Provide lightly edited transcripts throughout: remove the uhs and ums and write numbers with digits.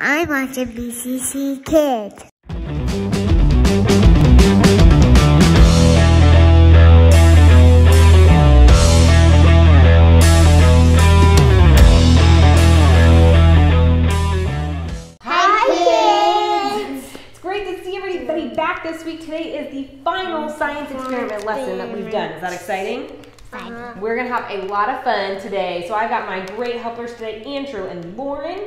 I watch a BCC Kids. Back this week. Today is the final science experiment lesson that we've done. Is that exciting? We're going to have a lot of fun today. So I've got my great helpers today, Andrew and Lauren.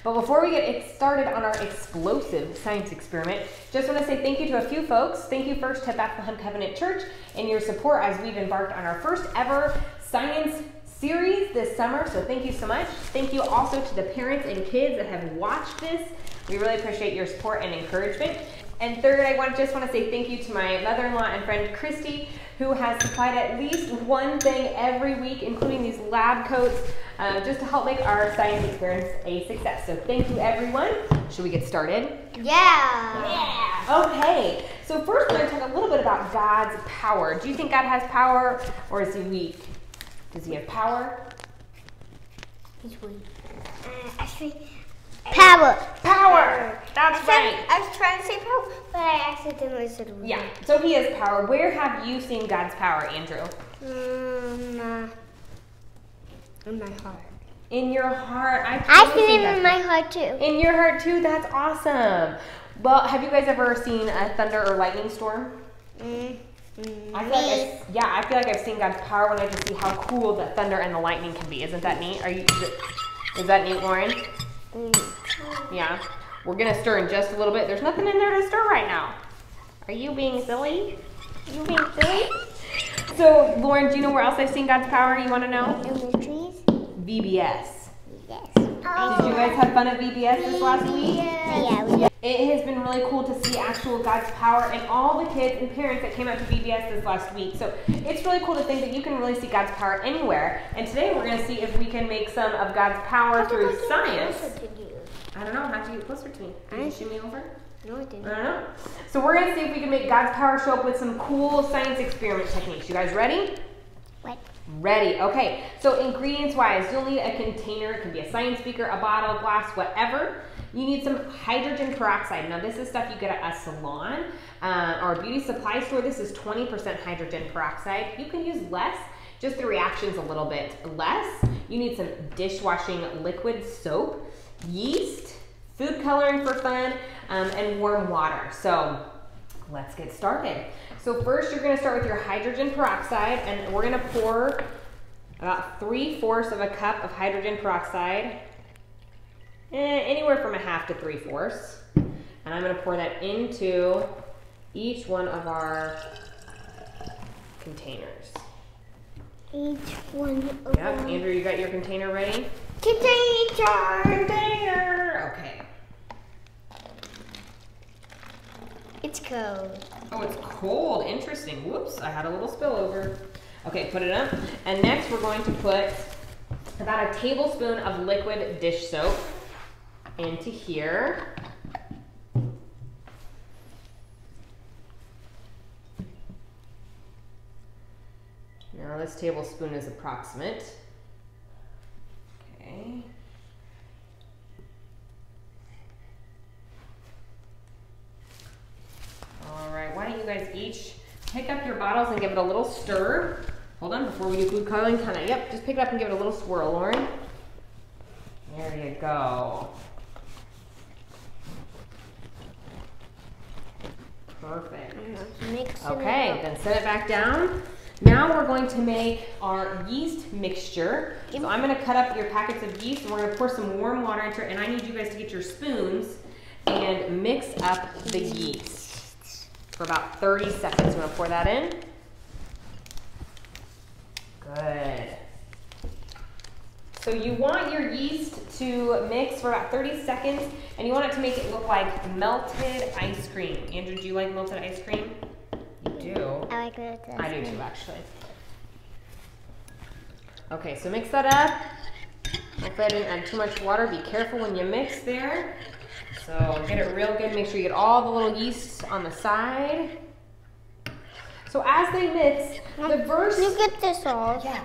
But before we get started on our explosive science experiment, just want to say thank you to a few folks. Thank you first to Bethlehem Covenant Church and your support as we've embarked on our first ever science series this summer. So thank you so much. Thank you also to the parents and kids that have watched this. We really appreciate your support and encouragement. And third, I just want to say thank you to my mother-in-law and friend Christy, who has supplied at least one thing every week, including these lab coats, just to help make our science experience a success. So thank you, everyone. Should we get started? Yeah. Okay. So first, we're going to talk a little bit about God's power. Do you think God has power, or is he weak? Does he have power? He's weak. Actually, power. That's right. I was trying to say power, but I accidentally said weak. Yeah. So he has power. Where have you seen God's power, Andrew? In my heart. In your heart. I've seen it in my heart too. In your heart too. That's awesome. Well, have you guys ever seen a thunder or lightning storm? I feel like I've seen God's power when I can see how cool the thunder and the lightning can be. Isn't that neat? Is that neat, Lauren? Yeah. We're going to stir in just a little bit. There's nothing in there to stir right now. Are you being silly? So, Lauren, do you know where else I've seen God's power? You want to know? In the trees? VBS. Yes. Did you guys have fun at VBS this last week? Yeah, we did. It has been really cool to see actual God's power and all the kids and parents that came out to VBS this last week. So it's really cool to think that you can really see God's power anywhere. And today we're going to see if we can make some of God's power through science. I don't know. How'd you get closer to me? Did you shoot me over? No, I didn't. I don't know. So we're going to see if we can make God's power show up with some cool science experiment techniques. You guys ready? What? Ready. Okay. So ingredients-wise, you'll need a container. It can be a science beaker, a bottle, glass, whatever. You need some hydrogen peroxide. Now, this is stuff you get at a salon or a beauty supply store. This is 20% hydrogen peroxide. You can use less. Just the reaction's a little bit less. You need some dishwashing liquid soap, yeast, food coloring for fun, and warm water. So let's get started. So first you're going to start with your hydrogen peroxide, and we're going to pour about 3/4 of a cup of hydrogen peroxide, anywhere from 1/2 to 3/4. And I'm going to pour that into each one of our containers. Each one of Yep, Andrew, you got your container ready? Container! Okay. It's cold. Oh, it's cold. Interesting. Whoops, I had a little spillover. Okay, put it up. And next we're going to put about a tablespoon of liquid dish soap into here. Now this tablespoon is approximate. Okay. All right, why don't you guys each pick up your bottles and give it a little stir. Hold on, before we do food coloring, just pick it up and give it a little swirl, Lauren. There you go. Perfect. Okay, then set it back down. Now we're going to make our yeast mixture. So I'm going to cut up your packets of yeast, and we're going to pour some warm water into it, and I need you guys to get your spoons and mix up the yeast for about 30 seconds. I'm going to pour that in. Good. So you want your yeast to mix for about 30 seconds, and you want it to make it look like melted ice cream. Andrew, do you like melted ice cream? You do? I like melted ice cream. I do too, actually. Okay, so mix that up. Hopefully I didn't add too much water. Be careful when you mix there. So get it real good. Make sure you get all the little yeast on the side. So as they mix, the first... Look at this all. Yeah.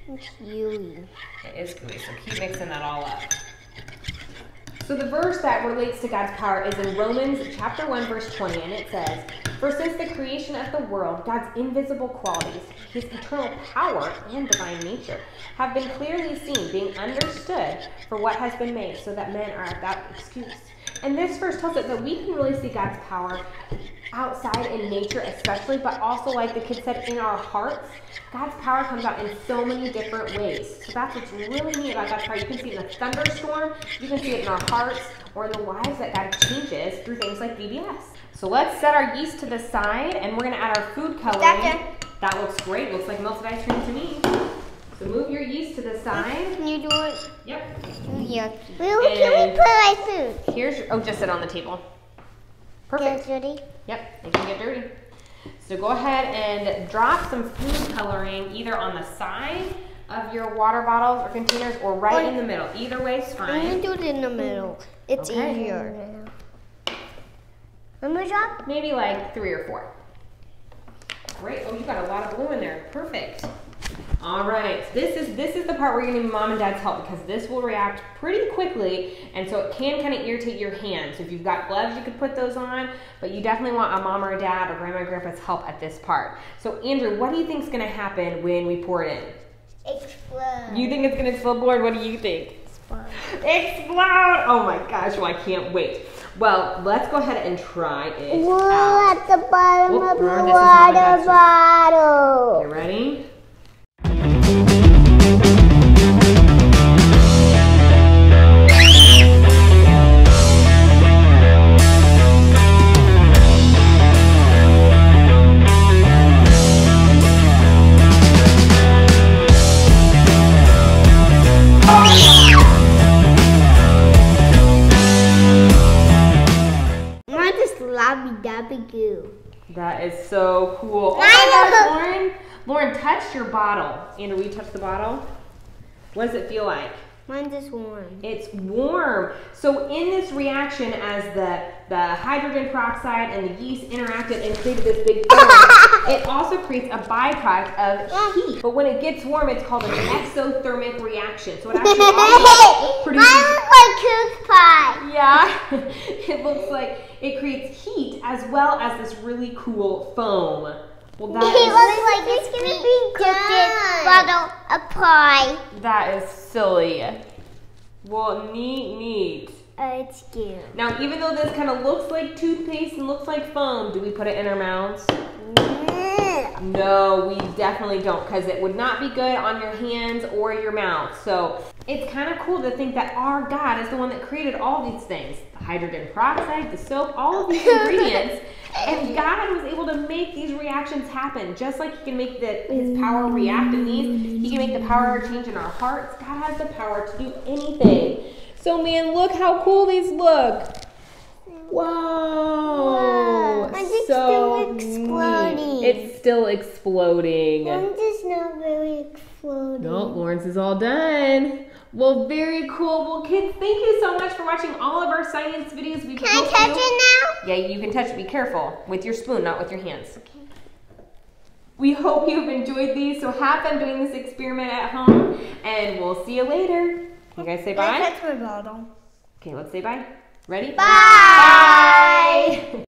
It's gooey. It is gooey, so keep mixing that all up. So the verse that relates to God's power is in Romans chapter 1, verse 20, and it says, "For since the creation of the world, God's invisible qualities, his eternal power and divine nature, have been clearly seen, being understood for what has been made, so that men are without excuse." And this verse tells us that we can really see God's power outside in nature especially, but also, like the kid said, in our hearts. God's power comes out in so many different ways. So that's what's really neat about God's power. You can see it in a thunderstorm, you can see it in our hearts, or in the lives that God changes through things like VBS. So let's set our yeast to the side, and we're gonna add our food coloring. That looks great, looks like melted ice cream to me. So move your yeast to the side. Can you do it? Yep. Yeah. Where can we put our food? Here's your, oh, just sit on the table. Perfect. Get dirty? Yep, it can get dirty. So go ahead and drop some food coloring either on the side of your water bottles or containers or right in the middle. Either way is fine. I'm going to do it in the middle. It's easier. How much drop? Maybe like 3 or 4. Great. Oh, you got a lot of blue in there. Perfect. All right, this is the part where you're gonna need mom and dad's help because this will react pretty quickly, and so it can kind of irritate your hands. So if you've got gloves, you could put those on, but you definitely want a mom or a dad or grandma or grandpa's help at this part. So Andrew, what do you think is gonna happen when we pour it in? Explode. You think it's gonna explode, Lord? What do you think? Explode. Explode! Oh my gosh, well I can't wait. Well, let's go ahead and try it We're out. at the bottom of the remember, this is Mom and Dad's water bottle. You ready? That is so cool. Oh my gosh, Lauren, touch your bottle. Andrew, will you touch the bottle? What does it feel like? Mine's just warm. It's warm. So in this reaction, as the hydrogen peroxide and the yeast interacted and created this big foam, it also creates a byproduct of heat. But when it gets warm, it's called an exothermic reaction. So it actually also produces... Mine looks like cookie pie. Yeah, it looks like it creates heat as well as this really cool foam. Well, that looks like it's cookie bottle of pie. That is silly. Well, neat. It's cute. Now, even though this kind of looks like toothpaste and looks like foam, do we put it in our mouths? No, we definitely don't, because it would not be good on your hands or your mouth. So it's kind of cool to think that our God is the one that created all these things. The hydrogen peroxide, the soap, all of these ingredients. And God was able to make these reactions happen. Just like he can make his power react in these, he can make the power change in our hearts. God has the power to do anything. So man, look how cool these look. Whoa. It's so still exploding. Neat. It's still exploding. Mine's just not really exploding. No, Lawrence is all done. Well, very cool. Well, kids, thank you so much for watching all of our science videos. Can I touch it now? Yeah, you can touch it. Be careful. With your spoon, not with your hands. Okay. We hope you've enjoyed these. So have fun doing this experiment at home. And we'll see you later. You guys say bye? Can I touch my bottle? Okay, let's say bye. Ready? Bye!